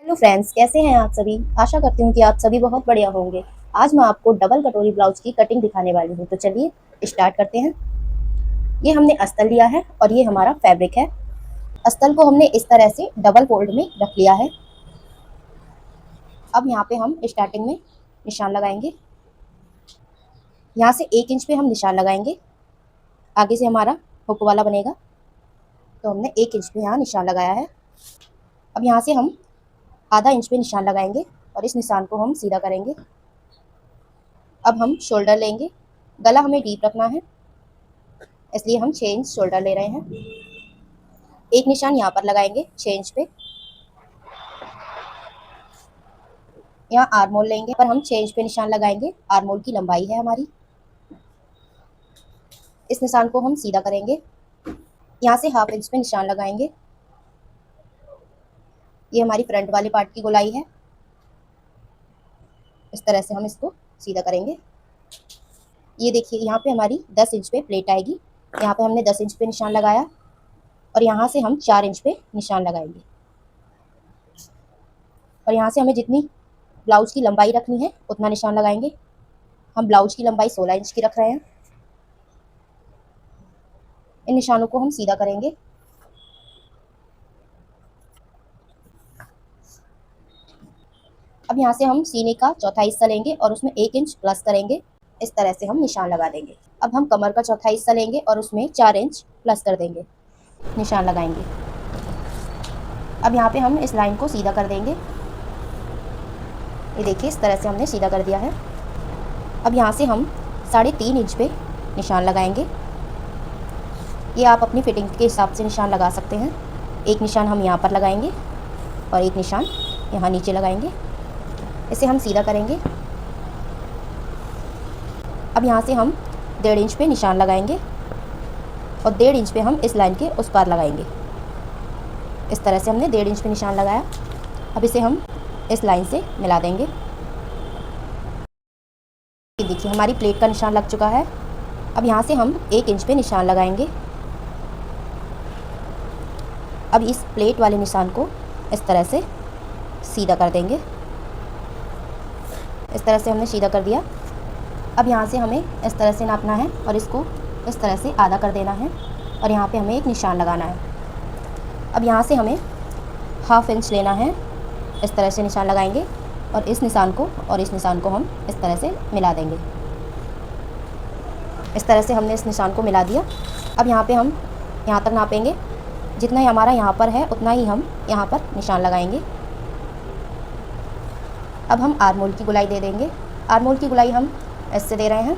Hello friends, कैसे हैं आप सभी। आशा करती हूँ कि आप सभी बहुत बढ़िया होंगे। आज मैं आपको डबल कटोरी ब्लाउज की कटिंग दिखाने वाली हूँ, तो चलिए स्टार्ट करते हैं। ये हमने अस्तर लिया है और ये हमारा फैब्रिक है। अस्तर को हमने इस तरह से डबल फोल्ड में रख लिया है। अब यहाँ पे हम स्टार्टिंग में निशान लगाएंगे। यहाँ से 1 इंच पे हम निशान लगाएंगे। आगे से हमारा हुक वाला बनेगा, तो हमने 1 इंच पे यहाँ निशान लगाया है। अब यहाँ से हम आधा इंच पे निशान लगाएंगे और इस निशान को हम सीधा करेंगे। अब हम शोल्डर लेंगे। गला हमें डीप रखना है, इसलिए हम 6 इंच शोल्डर ले रहे हैं। एक निशान यहाँ पर लगाएंगे 6 इंच पे। यहाँ आर्मोल लेंगे, पर हम 6 इंच पे निशान लगाएंगे। आर्मोल की लंबाई है हमारी। इस निशान को हम सीधा करेंगे। यहाँ से हाफ इंच पे निशान लगाएंगे। ये हमारी फ्रंट वाले पार्ट की गोलाई है। इस तरह से हम इसको सीधा करेंगे। ये देखिए, यहाँ पे हमारी 10 इंच पे प्लेट आएगी। यहाँ पे हमने 10 इंच पे निशान लगाया और यहाँ से हम 4 इंच पे निशान लगाएंगे। और यहाँ से हमें जितनी ब्लाउज की लंबाई रखनी है उतना निशान लगाएंगे। हम ब्लाउज की लंबाई 16 इंच की रख रहे हैं। इन निशानों को हम सीधा करेंगे। अब यहाँ से हम सीने का चौथा हिस्सा लेंगे और उसमें 1 इंच प्लस करेंगे। इस तरह से हम निशान लगा देंगे। अब हम कमर का चौथा हिस्सा लेंगे और उसमें 4 इंच प्लस कर देंगे, निशान लगाएंगे। अब यहाँ पे हम इस लाइन को सीधा कर देंगे। ये देखिए, इस तरह से हमने सीधा कर दिया है। अब यहाँ से हम 3.5 इंच पे निशान लगाएंगे। ये आप अपनी फिटिंग के हिसाब से निशान लगा सकते हैं। एक निशान हम यहाँ पर लगाएंगे और एक निशान यहाँ नीचे लगाएंगे। इसे हम सीधा करेंगे। अब यहाँ से हम 1.5 इंच पे निशान लगाएंगे और 1.5 इंच पे हम इस लाइन के उस पार लगाएंगे। इस तरह से हमने 1.5 इंच पे निशान लगाया। अब इसे हम इस लाइन से मिला देंगे। ये देखिए, हमारी प्लेट का निशान लग चुका है। अब यहाँ से हम 1 इंच पे निशान लगाएंगे। अब इस प्लेट वाले निशान को इस तरह से सीधा कर देंगे। इस तरह से हमने सीधा कर दिया। अब यहाँ से हमें इस तरह से नापना है और इसको इस तरह से आधा कर देना है और यहाँ पे हमें एक निशान लगाना है। अब यहाँ से हमें हाफ इंच लेना है। इस तरह से निशान लगाएंगे और इस निशान को हम इस तरह से मिला देंगे। इस तरह से हमने इस निशान को मिला दिया। अब यहाँ पे हम यहाँ तक नापेंगे। जितना हमारा यहाँ पर है उतना ही हम यहाँ पर निशान लगाएंगे। अब हम आर्मोल की गोलाई दे देंगे। आर्मोल की गोलाई हम ऐसे दे रहे हैं,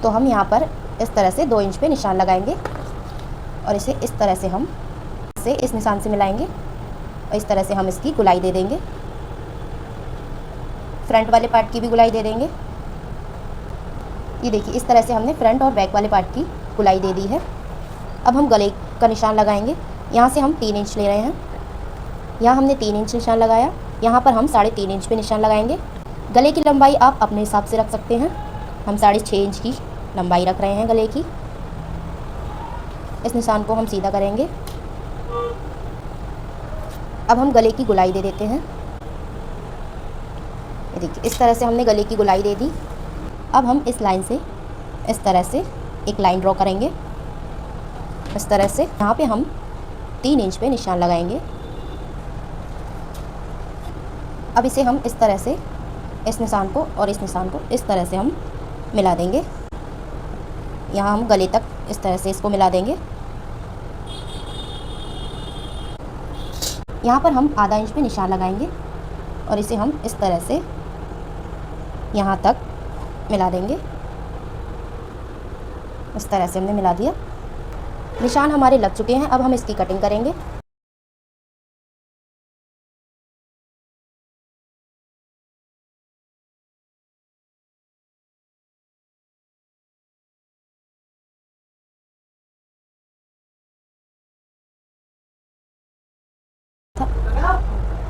तो हम यहाँ पर इस तरह से 2 इंच पे निशान लगाएंगे और इसे इस तरह से हम इस निशान से मिलाएंगे और इस तरह से हम इसकी गोलाई दे देंगे। फ्रंट वाले पार्ट की भी गोलाई दे देंगे। ये देखिए, इस तरह से हमने फ्रंट और बैक वाले पार्ट की गोलाई दे दी है। अब हम गले का निशान लगाएंगे। यहाँ से हम 3 इंच ले रहे हैं। यहाँ हमने 3 इंच निशान लगाया। यहाँ पर हम 3.5 इंच पे निशान लगाएंगे। गले की लंबाई आप अपने हिसाब से रख सकते हैं। हम 6.5 इंच की लंबाई रख रहे हैं गले की। इस निशान को हम सीधा करेंगे। अब हम गले की गोलाई दे देते हैं। ये देखिए, इस तरह से हमने गले की गोलाई दे दी। अब हम इस लाइन से इस तरह से एक लाइन ड्रॉ करेंगे। इस तरह से यहाँ पे हम 3 इंच पे निशान लगाएंगे। अब इसे हम इस तरह से इस निशान को और इस निशान को इस तरह से हम मिला देंगे। यहाँ हम गले तक इस तरह से इसको मिला देंगे। यहाँ पर हम आधा इंच पे निशान लगाएंगे और इसे हम इस तरह से यहाँ तक मिला देंगे। इस तरह से हमने मिला दिया। निशान हमारे लग चुके हैं। अब हम इसकी कटिंग करेंगे।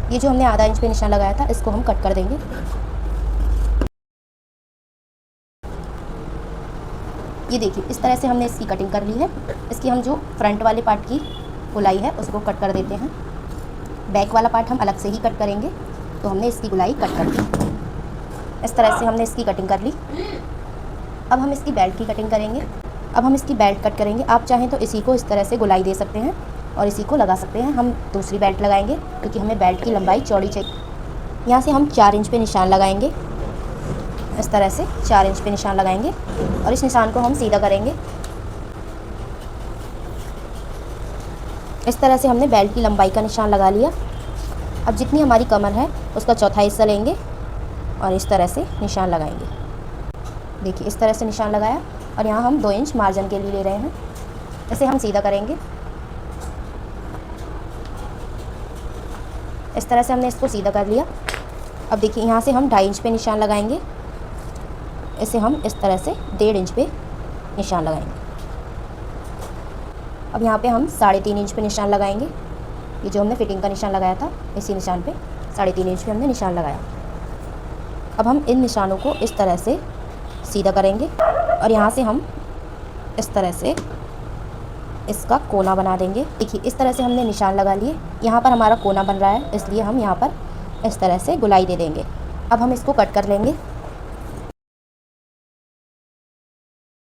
ये जो हमने आधा इंच पे निशान लगाया था, इसको हम कट कर देंगे। ये देखिए, इस तरह से हमने इसकी कटिंग कर ली है। इसकी हम जो फ्रंट वाले पार्ट की गोलाई है उसको कट कर देते हैं। बैक वाला पार्ट हम अलग से ही कट करेंगे, तो हमने इसकी गोलाई कट कर दी। इस तरह से हमने इसकी कटिंग कर ली। अब हम इसकी बेल्ट की कटिंग करेंगे। अब हम इसकी बेल्ट कट करेंगे। आप चाहें तो इसी को इस तरह से गोलाई दे सकते हैं और इसी को लगा सकते हैं। हम दूसरी बेल्ट लगाएंगे क्योंकि हमें बेल्ट की लंबाई चौड़ी चाहिए। यहाँ से हम 4 इंच पे निशान लगाएंगे। इस तरह से 4 इंच पे निशान लगाएंगे और इस निशान को हम सीधा करेंगे। इस तरह से हमने बेल्ट की लंबाई का निशान लगा लिया। अब जितनी हमारी कमर है उसका चौथा हिस्सा लेंगे और इस तरह से निशान लगाएंगे। देखिए इस तरह से निशान लगाया और यहाँ हम 2 इंच मार्जिन के लिए ले रहे हैं। इसे हम सीधा करेंगे। इस तरह से हमने इसको सीधा कर लिया। अब देखिए यहाँ से हम 2.5 इंच पे निशान लगाएंगे। इसे हम इस तरह से 1.5 इंच पे निशान लगाएंगे। अब यहाँ पे हम 3.5 इंच पे निशान लगाएंगे। ये जो हमने फिटिंग का निशान लगाया था, इसी निशान पे 3.5 इंच पे हमने निशान लगाया। अब हम इन निशानों को इस तरह से सीधा करेंगे और यहाँ से हम इस तरह से इसका कोना बना देंगे। देखिए इस तरह से हमने निशान लगा लिए। यहाँ पर हमारा कोना बन रहा है, इसलिए हम यहाँ पर इस तरह से गोलाई दे देंगे। अब हम इसको कट कर लेंगे।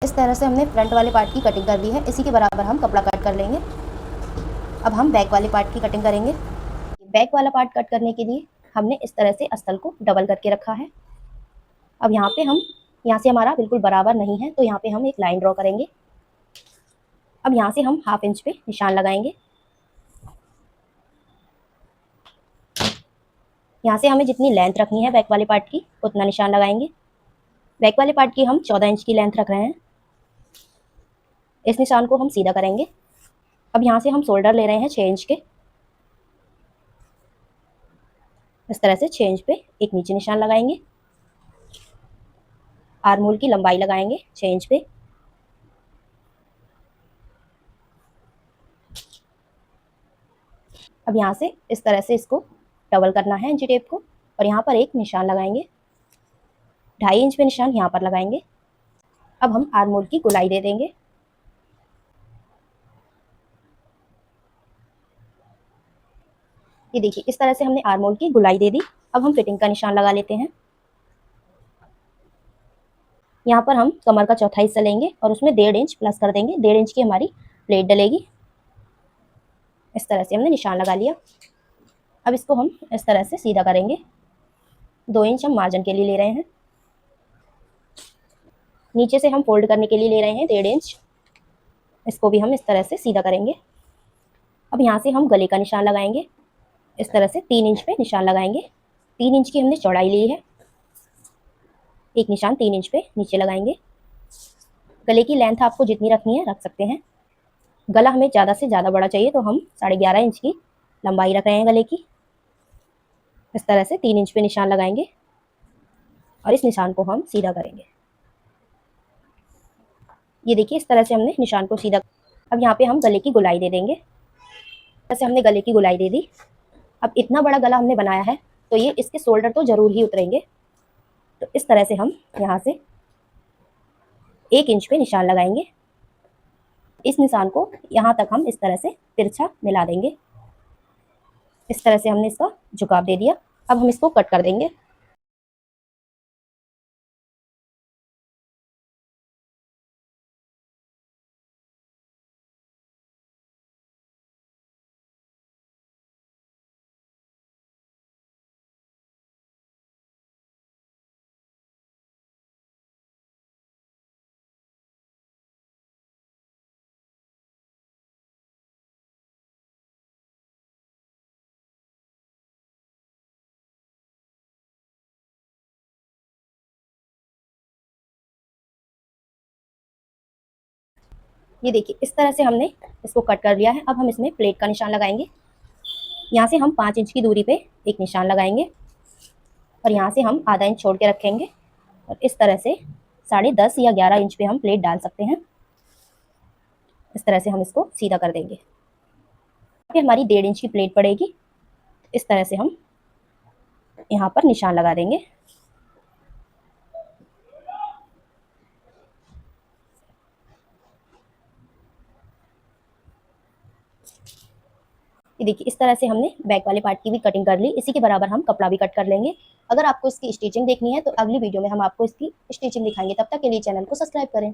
इस तरह से हमने फ्रंट वाले पार्ट की कटिंग कर ली है। इसी के बराबर हम कपड़ा कट कर लेंगे। अब हम बैक वाले पार्ट की कटिंग करेंगे। बैक वाला पार्ट कट करने के लिए हमने इस तरह से अस्तर को डबल करके रखा है। अब यहाँ से हमारा बिल्कुल बराबर नहीं है, तो यहाँ पे हम एक लाइन ड्रॉ करेंगे। अब यहाँ से हम 1/2 इंच पे निशान लगाएंगे। यहाँ से हमें जितनी लेंथ रखनी है बैक वाले पार्ट की, उतना निशान लगाएंगे। बैक वाले पार्ट की हम 14 इंच की लेंथ रख रहे हैं। इस निशान को हम सीधा करेंगे। अब यहाँ से हम शोल्डर ले रहे हैं 6 इंच के। इस तरह से 6 इंच पे एक नीचे निशान लगाएंगे। आर्म होल की लंबाई लगाएंगे 6 इंच पे। अब यहाँ से इस तरह से इसको डबल करना है इंची टेप को और यहाँ पर एक निशान लगाएंगे। 2.5 इंच पे निशान यहाँ पर लगाएंगे। अब हम आर्म होल की गोलाई दे देंगे। ये देखिए इस तरह से हमने आर्म होल की गोलाई दे दी। अब हम फिटिंग का निशान लगा लेते हैं। यहाँ पर हम कमर का चौथा हिस्सा लेंगे और उसमें 1.5 इंच प्लस कर देंगे। 1.5 इंच की हमारी प्लेट डलेगी। इस तरह से हमने निशान लगा लिया। अब इसको हम इस तरह से सीधा करेंगे। 2 इंच हम मार्जिन के लिए ले रहे हैं। नीचे से हम फोल्ड करने के लिए ले रहे हैं 1.5 इंच। इसको भी हम इस तरह से सीधा करेंगे। अब यहाँ से हम गले का निशान लगाएंगे। इस तरह से 3 इंच पे निशान लगाएंगे। 3 इंच की हमने चौड़ाई ली है। एक निशान 3 इंच पे नीचे लगाएंगे। गले की लेंथ आपको जितनी रखनी है रख सकते हैं। गला हमें ज़्यादा से ज़्यादा बड़ा चाहिए, तो हम 11.5 इंच की लंबाई रख रहे हैं गले की। इस तरह से 3 इंच पे निशान लगाएंगे और इस निशान को हम सीधा करेंगे। ये देखिए इस तरह से हमने निशान को सीधा। अब यहाँ पे हम गले की गोलाई दे देंगे। ऐसे हमने गले की गोलाई दे दी। अब इतना बड़ा गला हमने बनाया है, तो ये इसके शोल्डर तो जरूर ही उतरेंगे। तो इस तरह से हम यहाँ से 1 इंच पे निशान लगाएंगे। इस निशान को यहाँ तक हम इस तरह से तिरछा मिला देंगे। इस तरह से हमने इसका झुकाव दे दिया। अब हम इसको कट कर देंगे। ये देखिए इस तरह से हमने इसको कट कर लिया है। अब हम इसमें प्लेट का निशान लगाएंगे। यहाँ से हम 5 इंच की दूरी पे एक निशान लगाएंगे और यहाँ से हम आधा इंच छोड़ के रखेंगे और इस तरह से 10.5 या 11 इंच पे हम प्लेट डाल सकते हैं। इस तरह से हम इसको सीधा कर देंगे। फिर हमारी 1.5 इंच की प्लेट पड़ेगी। इस तरह से हम यहाँ पर निशान लगा देंगे। ये देखिए इस तरह से हमने बैक वाले पार्ट की भी कटिंग कर ली। इसी के बराबर हम कपड़ा भी कट कर लेंगे। अगर आपको इसकी स्टिचिंग देखनी है तो अगली वीडियो में हम आपको इसकी स्टिचिंग दिखाएंगे। तब तक के लिए चैनल को सब्सक्राइब करें।